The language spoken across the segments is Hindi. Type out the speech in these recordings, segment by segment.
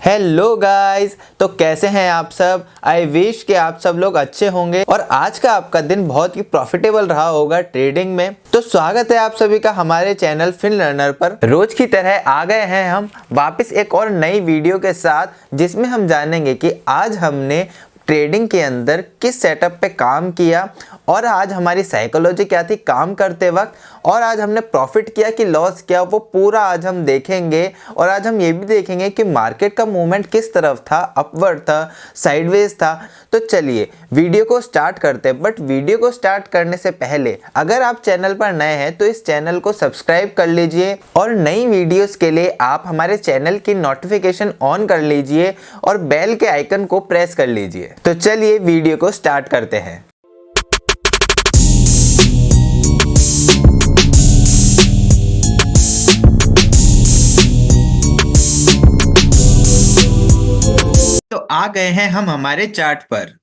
Hello guys. तो कैसे हैं आप सब। आई विश कि आप सब लोग अच्छे होंगे और आज का आपका दिन बहुत ही प्रॉफिटेबल रहा होगा ट्रेडिंग में। तो स्वागत है आप सभी का हमारे चैनल फिन लर्नर पर। रोज की तरह आ गए हैं हम वापस एक और नई वीडियो के साथ, जिसमें हम जानेंगे कि आज हमने ट्रेडिंग के अंदर किस सेटअप पे काम किया और आज हमारी साइकोलॉजी क्या थी काम करते वक्त, और आज हमने प्रॉफिट किया कि लॉस किया, वो पूरा आज हम देखेंगे। और आज हम ये भी देखेंगे कि मार्केट का मूवमेंट किस तरफ था, अपवर्ड था, साइडवेज था। तो चलिए वीडियो को स्टार्ट करते हैं। बट वीडियो को स्टार्ट करने से पहले अगर आप चैनल पर नए हैं तो इस चैनल को सब्सक्राइब कर लीजिए और नई वीडियोस के लिए आप हमारे चैनल की नोटिफिकेशन ऑन कर लीजिए और बेल के आइकन को प्रेस कर लीजिए। तो चलिए वीडियो को स्टार्ट करते हैं। तो आ गए हैं हम हमारे चार्ट पर।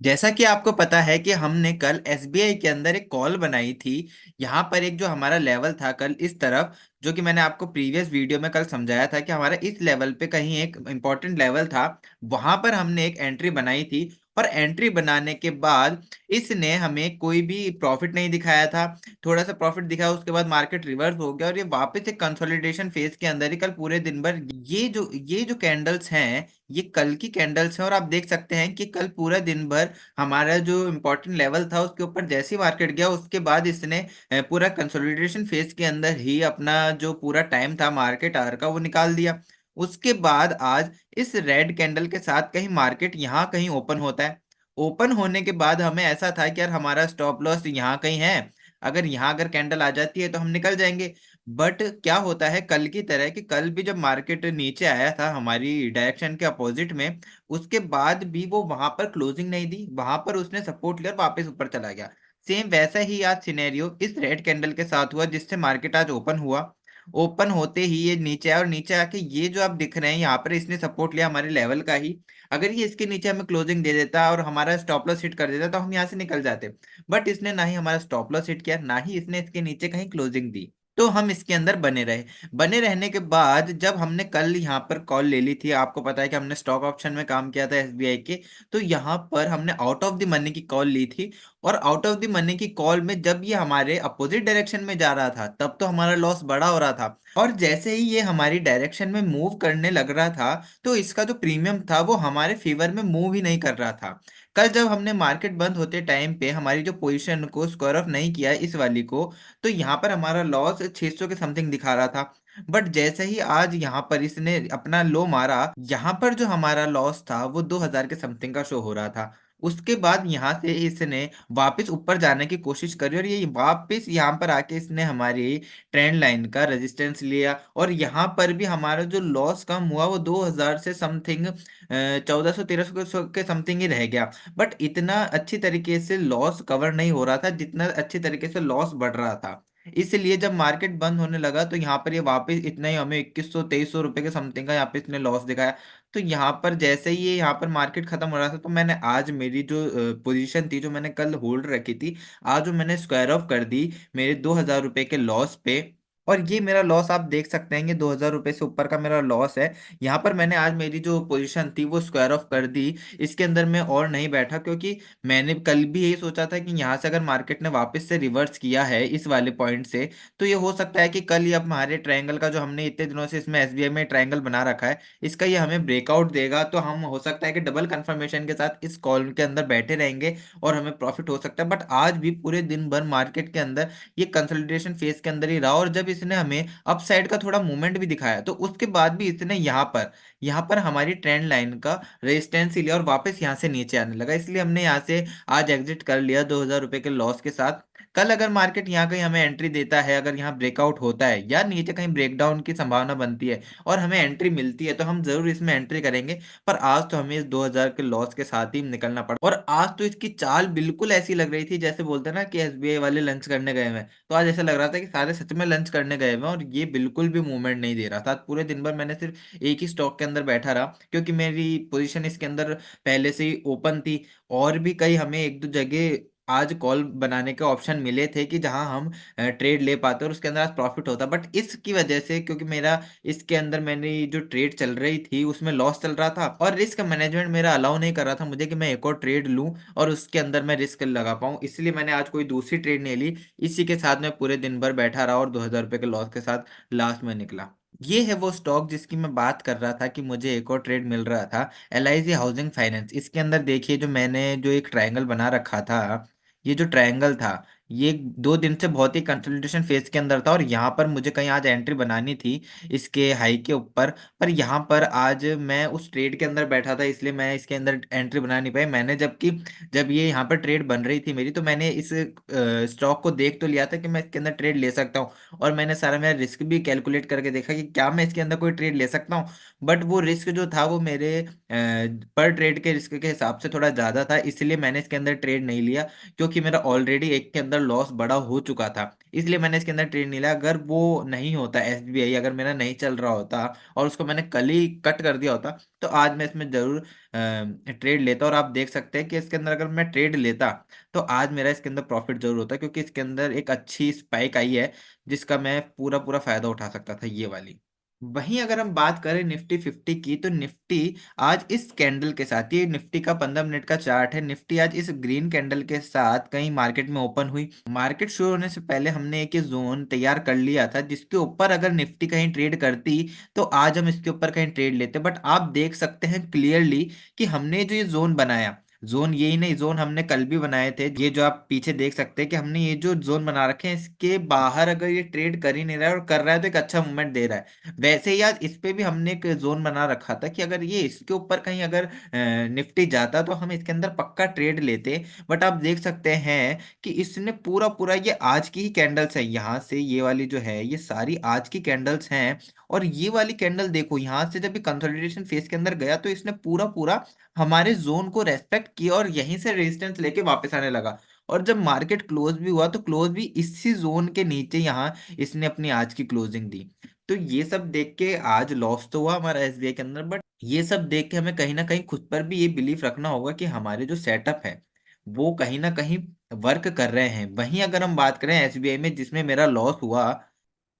जैसा कि आपको पता है कि हमने कल एसबीआई के अंदर एक कॉल बनाई थी। यहाँ पर एक जो हमारा लेवल था कल इस तरफ, जो कि मैंने आपको प्रीवियस वीडियो में कल समझाया था कि हमारा इस लेवल पे कहीं एक इम्पोर्टेंट लेवल था, वहां पर हमने एक एंट्री बनाई थी। और एंट्री बनाने के बाद इसने हमें कोई भी प्रॉफिट नहीं दिखाया था। थोड़ा सा प्रॉफिट दिखाया, उसके बाद मार्केट रिवर्स हो गया और ये वापस एक कंसोलिडेशन फेज के अंदर ही कल पूरे दिन भर ये जो कैंडल्स हैं ये कल की कैंडल्स हैं। और आप देख सकते हैं कि कल पूरा दिन भर हमारा जो इम्पोर्टेंट लेवल था उसके ऊपर जैसे ही मार्केट गया उसके बाद इसने पूरा कंसोलिडेशन फेज के अंदर ही अपना जो पूरा टाइम था मार्केट आवर का वो निकाल दिया। उसके बाद आज इस रेड कैंडल के साथ कहीं मार्केट यहाँ कहीं ओपन होता है। ओपन होने के बाद हमें ऐसा था कि यार हमारा स्टॉप लॉस यहाँ कहीं है, अगर कैंडल आ जाती है तो हम निकल जाएंगे। बट क्या होता है कल की तरह कि कल भी जब मार्केट नीचे आया था हमारी डायरेक्शन के अपोजिट में, उसके बाद भी वो वहां पर क्लोजिंग नहीं दी, वहां पर उसने सपोर्ट लिया और वापस ऊपर चला गया। सेम वैसा ही आज सिनेरियो इस रेड कैंडल के साथ हुआ जिससे मार्केट आज ओपन हुआ। ओपन होते ही ये नीचे आया और नीचे आके ये जो आप दिख रहे हैं यहाँ पर इसने सपोर्ट लिया हमारे लेवल का ही। अगर ये इसके नीचे हमें क्लोजिंग दे देता और हमारा स्टॉप लॉस हिट कर देता तो हम यहाँ से निकल जाते। बट इसने ना ही हमारा स्टॉप लॉस हिट किया, ना ही इसने इसके नीचे कहीं क्लोजिंग दी। तो हम इसके अंदर बने रहे। बने रहने के बाद जब हमने कल यहाँ पर कॉल ले ली थी, आपको पता है कि हमने स्टॉक ऑप्शन में काम किया था एसबीआई के, तो यहाँ पर हमने आउट ऑफ द मनी की कॉल ली थी। और आउट ऑफ द मनी की कॉल में जब ये हमारे अपोजिट डायरेक्शन में जा रहा था तब तो हमारा लॉस बड़ा हो रहा था। और जैसे ही ये हमारी डायरेक्शन में मूव करने लग रहा था तो इसका जो प्रीमियम था वो हमारे फेवर में मूव ही नहीं कर रहा था। कल जब हमने मार्केट बंद होते टाइम पे हमारी जो पोजीशन को स्क्वायर ऑफ नहीं किया इस वाली को, तो यहाँ पर हमारा लॉस 600 के समथिंग दिखा रहा था। बट जैसे ही आज यहाँ पर इसने अपना लो मारा, यहाँ पर जो हमारा लॉस था वो 2000 के समथिंग का शो हो रहा था। उसके बाद यहाँ से इसने वापस ऊपर जाने की कोशिश करी और ये वापस यहाँ पर आके इसने हमारी ट्रेंड लाइन का रेजिस्टेंस लिया और यहाँ पर भी हमारा जो लॉस कम हुआ वो 2000 से समथिंग 1400 1300 के समथिंग ही रह गया। बट इतना अच्छी तरीके से लॉस कवर नहीं हो रहा था जितना अच्छी तरीके से लॉस बढ़ रहा था। इसलिए जब मार्केट बंद होने लगा तो यहाँ पर ये वापस इतना ही हमें 2100 2300 रुपए के समथिंग का यहाँ पे इसने लॉस दिखाया। तो यहाँ पर जैसे ही ये यहाँ पर मार्केट खत्म हो रहा था तो मैंने आज मेरी जो पोजीशन थी जो मैंने कल होल्ड रखी थी, आज वो मैंने स्क्वायर ऑफ कर दी मेरे 2000 रुपए के लॉस पे। और ये मेरा लॉस आप देख सकते हैं कि 2000 रुपए से ऊपर का मेरा लॉस है। यहाँ पर मैंने आज मेरी जो पोजीशन थी वो स्क्वायर ऑफ कर दी। इसके अंदर मैं और नहीं बैठा क्योंकि मैंने कल भी यही सोचा था कि यहाँ से अगर मार्केट ने वापस से रिवर्स किया है इस वाले पॉइंट से, तो ये हो सकता है कि कल ये अब हमारे ट्रायंगल का जो हमने इतने दिनों से इसमें एसबीआई में ट्रायंगल बना रखा है इसका ये हमें ब्रेकआउट देगा, तो हम हो सकता है कि डबल कंफर्मेशन के साथ इस कॉल के अंदर बैठे रहेंगे और हमें प्रॉफिट हो सकता है। बट आज भी पूरे दिन भर मार्केट के अंदर ये कंसोलिडेशन फेज के अंदर ही रहा और जब इसने हमें अपसाइड का थोड़ा मूवमेंट भी दिखाया तो उसके बाद भी इसने यहाँ पर हमारी ट्रेंड लाइन का रेजिस्टेंस ही लिया और वापस यहाँ से नीचे आने लगा। इसलिए हमने यहाँ से आज एग्जिट कर लिया 2000 रुपए के लॉस के साथ। कल अगर मार्केट यहाँ कहीं हमें एंट्री देता है, अगर यहाँ ब्रेकआउट होता है या नीचे कहीं ब्रेकडाउन की संभावना बनती है और हमें एंट्री मिलती है तो हम जरूर इसमें एंट्री करेंगे। पर आज तो हमें इस 2000 के लॉस के साथ ही निकलना पड़ा और आज तो इसकी चाल बिल्कुल ऐसी लग रही थी जैसे बोलते हैं ना कि एसबीआई वाले लंच करने गए हुए हैं। तो आज ऐसा लग रहा था कि सारे सच में लंच करने गए हुए हैं और ये बिल्कुल भी मूवमेंट नहीं दे रहा था। पूरे दिन भर मैंने सिर्फ एक ही स्टॉक के अंदर बैठा रहा क्योंकि मेरी पोजीशन इसके अंदर पहले से ही ओपन थी। और भी कई हमें एक दो जगह आज कॉल बनाने के ऑप्शन मिले थे कि जहां हम ट्रेड ले पाते और उसके अंदर आज प्रॉफिट होता, बट इसकी वजह से क्योंकि मेरा इसके अंदर मैंने जो ट्रेड चल रही थी उसमें लॉस चल रहा था और रिस्क मैनेजमेंट मेरा अलाउ नहीं कर रहा था मुझे कि मैं एक और ट्रेड लूं और उसके अंदर मैं रिस्क लगा पाऊं, इसलिए मैंने आज कोई दूसरी ट्रेड नहीं ली। इसी के साथ मैं पूरे दिन भर बैठा रहा और 2,000 रुपये के लॉस के साथ लास्ट में निकला। ये है वो स्टॉक जिसकी मैं बात कर रहा था कि मुझे एक और ट्रेड मिल रहा था, LIC हाउसिंग फाइनेंस। इसके अंदर देखिए जो मैंने जो एक ट्रायंगल बना रखा था, ये जो ट्रायंगल था ये 2 दिन से बहुत ही कंसोलिडेशन फेज के अंदर था और यहाँ पर मुझे कहीं आज एंट्री बनानी थी इसके हाई के ऊपर। पर यहाँ पर आज मैं उस ट्रेड के अंदर बैठा था इसलिए मैं इसके अंदर एंट्री बना नहीं पाई मैंने, जबकि जब ये यहाँ पर ट्रेड बन रही थी मेरी तो मैंने इस स्टॉक को देख तो लिया था कि मैं इसके अंदर ट्रेड ले सकता हूँ और मैंने सारा मेरा रिस्क भी कैलकुलेट करके देखा कि क्या मैं इसके अंदर कोई ट्रेड ले सकता हूँ। बट वो रिस्क जो था वो मेरे पर ट्रेड के रिस्क के हिसाब से थोड़ा ज़्यादा था, इसलिए मैंने इसके अंदर ट्रेड नहीं लिया क्योंकि मेरा ऑलरेडी एक के अंदर लॉस बड़ा हो चुका था। इसलिए मैंने इसके अंदर ट्रेड नहीं लिया। अगर वो नहीं होता SBI, अगर मेरा नहीं चल रहा होता और उसको मैंने कल ही कट कर दिया होता तो आज मैं इसमें जरूर ट्रेड लेता। और आप देख सकते हैं कि इसके अंदर अगर मैं ट्रेड लेता तो आज मेरा इसके अंदर प्रॉफिट जरूर होता क्योंकि इसके अंदर एक अच्छी स्पाइक आई है जिसका मैं पूरा पूरा फायदा उठा सकता था, ये वाली। वहीं अगर हम बात करें निफ्टी 50 की तो निफ्टी आज इस कैंडल के साथ, ये निफ्टी का 15 मिनट का चार्ट है, निफ्टी आज इस ग्रीन कैंडल के साथ कहीं मार्केट में ओपन हुई। मार्केट शुरू होने से पहले हमने एक जोन तैयार कर लिया था जिसके ऊपर अगर निफ्टी कहीं ट्रेड करती तो आज हम इसके ऊपर कहीं ट्रेड लेते, बट आप देख सकते हैं क्लियरली कि हमने जो ये जोन बनाया, जोन यही नहीं, जोन हमने कल भी बनाए थे। ये जो आप पीछे देख सकते हैं कि हमने ये जो जोन बना रखे हैं इसके बाहर अगर ये ट्रेड कर ही नहीं रहा है और कर रहा है तो एक अच्छा मूवमेंट दे रहा है। वैसे ही आज इस पे भी हमने एक जोन बना रखा था कि अगर ये इसके ऊपर कहीं अगर निफ्टी जाता तो हम इसके अंदर पक्का ट्रेड लेते। बट आप देख सकते हैं कि इसने पूरा पूरा, ये आज की ही कैंडल्स है, यहाँ से ये वाली जो है ये सारी आज की कैंडल्स हैं। और ये वाली कैंडल देखो, यहाँ से जब ये कंसोलिडेशन फेज के अंदर गया तो इसने पूरा पूरा हमारे जोन को रेस्पेक्ट किया और यहीं से रेजिस्टेंस लेके वापस आने लगा। और जब मार्केट क्लोज भी हुआ तो क्लोज भी इसी जोन के नीचे यहाँ इसने अपनी आज की क्लोजिंग दी। तो ये सब देख के आज लॉस तो हुआ हमारा SBI के अंदर, बट ये सब देख के हमें कहीं ना कहीं खुद पर भी ये बिलीफ रखना होगा कि हमारे जो सेटअप है वो कहीं ना कहीं वर्क कर रहे हैं। वहीं अगर हम बात करें SBI में जिसमें मेरा लॉस हुआ,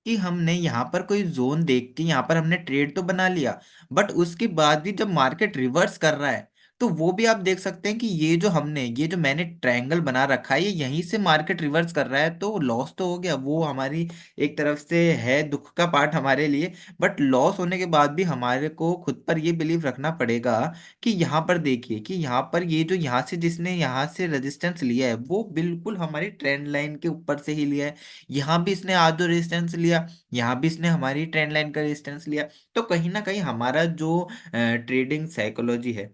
कि हमने यहाँ पर कोई जोन देख के यहाँ पर हमने ट्रेड तो बना लिया बट उसके बाद भी जब मार्केट रिवर्स कर रहा है तो वो भी आप देख सकते हैं कि ये जो मैंने ट्रायंगल बना रखा है ये यहीं से मार्केट रिवर्स कर रहा है तो लॉस तो हो गया, वो हमारी एक तरफ से है दुख का पार्ट हमारे लिए। बट लॉस होने के बाद भी हमारे को खुद पर ये बिलीव रखना पड़ेगा कि यहाँ पर देखिए कि यहाँ पर ये जो यहाँ से जिसने यहाँ से रेजिस्टेंस लिया है वो बिल्कुल हमारी ट्रेंड लाइन के ऊपर से ही लिया है। यहाँ भी इसने आज जो रेजिस्टेंस लिया, यहाँ भी इसने हमारी ट्रेंड लाइन का रेजिस्टेंस लिया। तो कहीं ना कहीं हमारा जो ट्रेडिंग साइकोलॉजी है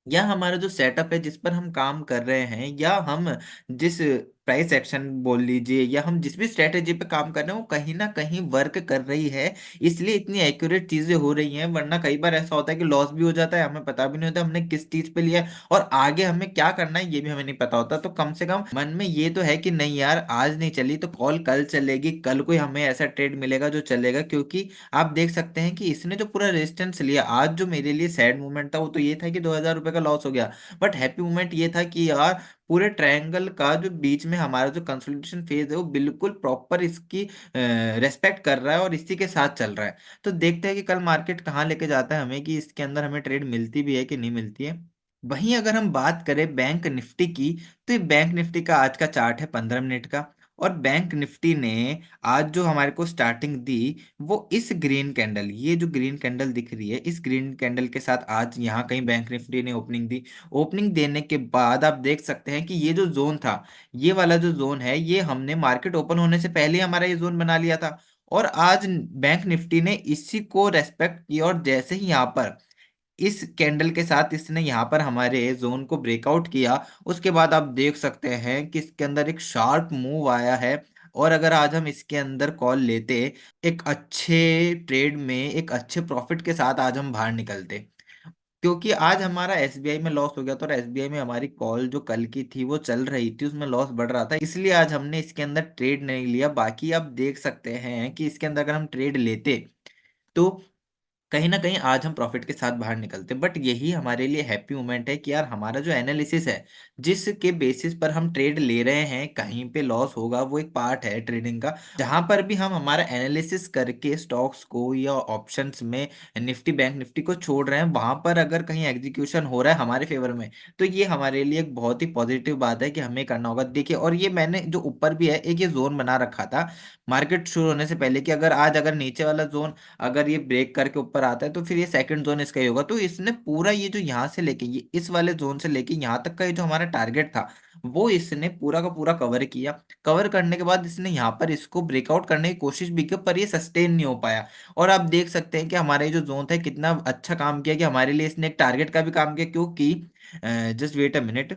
या हमारा जो सेटअप है जिस पर हम काम कर रहे हैं या हम जिस प्राइस एक्शन बोल लीजिए या हम जिस भी स्ट्रेटेजी पे काम कर रहे हैं वो कहीं ना कहीं वर्क कर रही है, इसलिए इतनी एक्यूरेट चीजें हो रही हैं। वरना कई बार ऐसा होता है कि लॉस भी हो जाता है, हमें पता भी नहीं होता हमने किस चीज पे लिया है और आगे हमें क्या करना है ये भी हमें नहीं पता होता। तो कम से कम मन में ये तो है कि नहीं यार आज नहीं चली तो कॉल कल चलेगी, कल कोई हमें ऐसा ट्रेड मिलेगा जो चलेगा। क्योंकि आप देख सकते हैं कि इसने जो पूरा रेजिस्टेंस लिया, आज जो मेरे लिए सैड मोमेंट था वो तो ये था कि 2,000 रुपये का लॉस हो गया। बट हैप्पी मोमेंट ये था कि यार पूरे ट्रायंगल का जो बीच में हमारा जो कंसोलिडेशन फेज है वो बिल्कुल प्रॉपर इसकी रेस्पेक्ट कर रहा है और इसी के साथ चल रहा है। तो देखते हैं कि कल मार्केट कहाँ लेके जाता है हमें, कि इसके अंदर हमें ट्रेड मिलती भी है कि नहीं मिलती है। वहीं अगर हम बात करें बैंक निफ्टी की तो ये बैंक निफ्टी का आज का चार्ट है 15 मिनट का। और बैंक निफ्टी ने आज जो हमारे को स्टार्टिंग दी वो इस ग्रीन कैंडल, ये जो ग्रीन कैंडल दिख रही है इस ग्रीन कैंडल के साथ आज यहाँ कहीं बैंक निफ्टी ने ओपनिंग दी। ओपनिंग देने के बाद आप देख सकते हैं कि ये जो जोन था, ये वाला जो जोन है ये हमने मार्केट ओपन होने से पहले ही हमारा ये जोन बना लिया था। और आज बैंक निफ्टी ने इसी को रेस्पेक्ट किया और जैसे ही यहाँ पर इस कैंडल के साथ इसने यहाँ पर हमारे जोन को ब्रेकआउट किया, उसके बाद आप देख सकते हैं कि इसके अंदर एक शार्प मूव आया है। और अगर आज हम इसके अंदर कॉल लेते एक अच्छे ट्रेड में एक अच्छे प्रॉफिट के साथ आज हम बाहर निकलते, क्योंकि आज हमारा SBI में लॉस हो गया था और SBI में हमारी कॉल जो कल की थी वो चल रही थी उसमें लॉस बढ़ रहा था, इसलिए आज हमने इसके अंदर ट्रेड नहीं लिया। बाकी आप देख सकते हैं कि इसके अंदर अगर हम ट्रेड लेते तो कहीं ना कहीं आज हम प्रॉफिट के साथ बाहर निकलते हैं, बट यही हमारे लिए हैप्पी मोमेंट है कि यार हमारा जो एनालिसिस है, जिसके बेसिस पर हम ट्रेड ले रहे हैं, कहीं पे लॉस होगा वो एक पार्ट है ट्रेडिंग का। जहां पर भी हम हमारा एनालिसिस करके स्टॉक्स को या ऑप्शंस में निफ्टी बैंक निफ्टी को छोड़ रहे हैं, वहां पर अगर कहीं एग्जीक्यूशन हो रहा है हमारे फेवर में, तो ये हमारे लिए एक बहुत ही पॉजिटिव बात है कि हमें करना होगा। देखिए, और ये मैंने जो ऊपर भी है एक ये जोन बना रखा था मार्केट शुरू होने से पहले कि अगर आज अगर नीचे वाला जोन अगर ये ब्रेक करके ऊपर आता है तो फिर ये सेकंड जोन इसका ही होगा। तो इसने पूरा ये जो यहाँ से लेके ये इस वाले जोन से लेके यहाँ तक का ये जो हमारा टारगेट था, वो इसने पूरा का पूरा कवर किया। कवर करने के बाद इसने यहाँ पर इसको ब्रेकआउट करने की कोशिश भी की, पर ये सस्टेन नहीं हो पाया। और आप देख सकते हैं कि हमारा ये जो जोन था कितना अच्छा काम किया, कि हमारे लिए इसने एक टारगेट का भी काम किया, क्योंकि जस्ट वेट अ मिनट,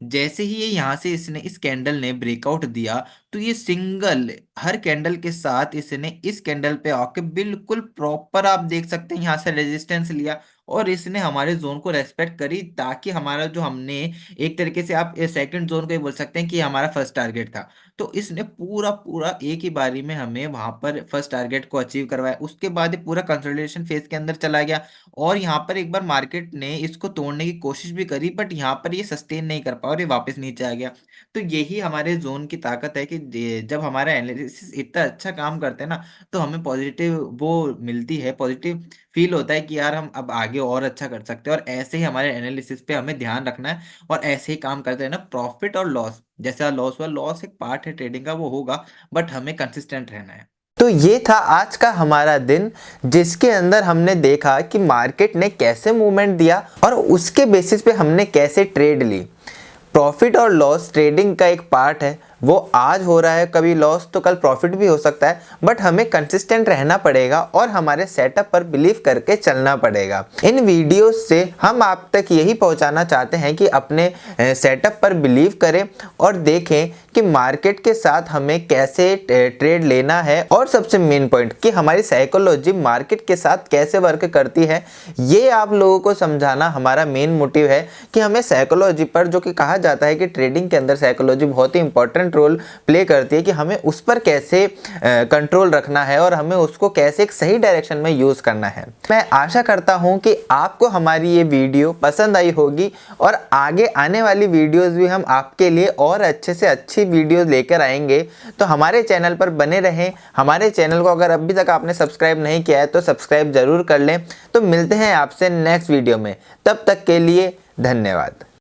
जैसे ही ये यहाँ से इसने इस कैंडल ने ब्रेकआउट दिया, तो ये सिंगल हर कैंडल के साथ इसने इस कैंडल पे आके बिल्कुल प्रॉपर आप देख सकते हैं यहाँ से रेजिस्टेंस लिया, और इसने हमारे जोन को रेस्पेक्ट करी, ताकि हमारा जो हमने एक तरीके से आप सेकंड जोन को ही बोल सकते हैं कि हमारा फर्स्ट टारगेट था। तो इसने पूरा पूरा एक ही बारी में हमें वहां पर फर्स्ट टारगेट को अचीव करवाया। उसके बाद ये पूरा कंसोलिडेशन फेज के अंदर चला गया, और यहाँ पर एक बार मार्केट ने इसको तोड़ने की कोशिश भी करी, बट यहाँ पर ये सस्टेन नहीं कर पाया और ये वापस नीचे आ गया। तो यही हमारे जोन की ताकत है कि जब हमारा एनालिसिस इतना अच्छा काम करते हैं ना, तो हमें पॉजिटिव वो मिलती है, पॉजिटिव फील होता है कि यार हम अब आगे और अच्छा कर सकते हैं। और ऐसे ही हमारे एनालिसिस पे हमें ध्यान रखना है, और ऐसे ही काम करते हैं ना। प्रॉफिट और लॉस, जैसा लॉस हुआ, लॉस एक पार्ट है ट्रेडिंग का, वो होगा, बट हमें कंसिस्टेंट रहना है। तो ये था आज का हमारा दिन, जिसके अंदर हमने देखा कि मार्केट ने कैसे मूवमेंट दिया और उसके बेसिस पे हमने कैसे ट्रेड ली। प्रॉफिट और लॉस ट्रेडिंग का एक पार्ट है, वो आज हो रहा है, कभी लॉस तो कल प्रॉफिट भी हो सकता है, बट हमें कंसिस्टेंट रहना पड़ेगा और हमारे सेटअप पर बिलीव करके चलना पड़ेगा। इन वीडियोस से हम आप तक यही पहुंचाना चाहते हैं कि अपने सेटअप पर बिलीव करें और देखें कि मार्केट के साथ हमें कैसे ट्रेड लेना है, और सबसे मेन पॉइंट कि हमारी साइकोलॉजी मार्केट के साथ कैसे वर्क करती है। ये आप लोगों को समझाना हमारा मेन मोटिव है कि हमें साइकोलॉजी पर, जो कि कहा जाता है कि ट्रेडिंग के अंदर साइकोलॉजी बहुत ही इंपॉर्टेंट रोल प्ले करती है, कि हमें उस पर कैसे कंट्रोल रखना है और हमें उसको कैसे एक सही डायरेक्शन में यूज करना है। मैं आशा करता हूं कि आपको हमारी ये वीडियो पसंद आई होगी, और आगे आने वाली वीडियोस भी हम आपके लिए और अच्छे से अच्छी वीडियोस लेकर आएंगे। तो हमारे चैनल पर बने रहें। हमारे चैनल को अगर अभी तक आपने सब्सक्राइब नहीं किया है तो सब्सक्राइब जरूर कर लें। तो मिलते हैं आपसे नेक्स्ट वीडियो में, तब तक के लिए धन्यवाद।